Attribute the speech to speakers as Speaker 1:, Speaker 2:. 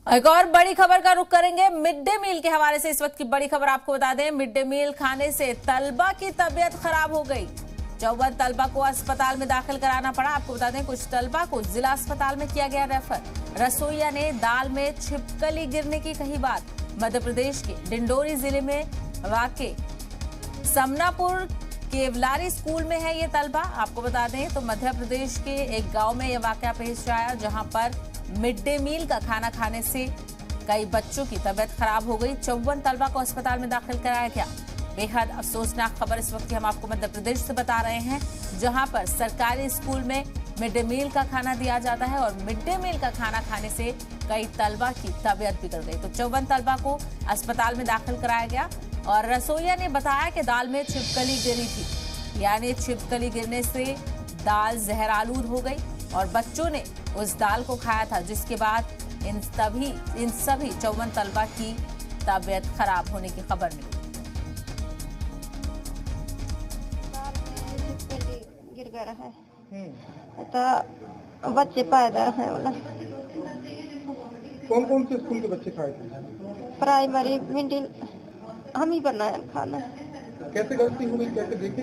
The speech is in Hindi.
Speaker 1: एक और बड़ी खबर का रुख करेंगे मिड डे मील के हवाले से। इस वक्त की बड़ी खबर आपको बता दें, मिड डे मील खाने से तलबा की तबीयत खराब हो गई। 54 तलबा को अस्पताल में दाखिल कराना पड़ा। आपको बता दें, कुछ तलबा को जिला अस्पताल में किया गया रेफर। रसोइया ने दाल में छिपकली गिरने की कही बात। मध्य प्रदेश के डिंडोरी जिले में वाक़े समनापुर केवलारी स्कूल में है ये तलबा। आपको बता दें तो मध्य प्रदेश के एक गांव में यह वाकया पेश आया, जहां पर मिड डे मील का खाना खाने से कई बच्चों की तबीयत खराब हो गई। 54 तलबा को अस्पताल में दाखिल कराया गया। बेहद अफसोसनाक खबर इस वक्त की हम आपको मध्य प्रदेश से बता रहे हैं, जहां पर सरकारी स्कूल में मिड डे मील का खाना दिया जाता है और मिड डे मील का खाना खाने से कई तलबा की तबीयत बिगड़ गई। तो 54 तलबा को अस्पताल में दाखिल कराया गया और रसोइया ने बताया कि दाल में छिपकली गिरी थी, यानी छिपकली गिरने से दाल जहरालूद हो गई और बच्चों ने उस दाल को खाया था, जिसके बाद इन सभी 54 तलबा की तबीयत खराब होने की खबर मिली।
Speaker 2: गिर गया है तो बच्चे पैदा है वाला।
Speaker 3: कौन कौन से स्कूल के बच्चे खाए थे?
Speaker 2: प्राइमरी मिडिल हम ही बनाया खाना।
Speaker 3: कैसे गलती हुई, कैसे देखें?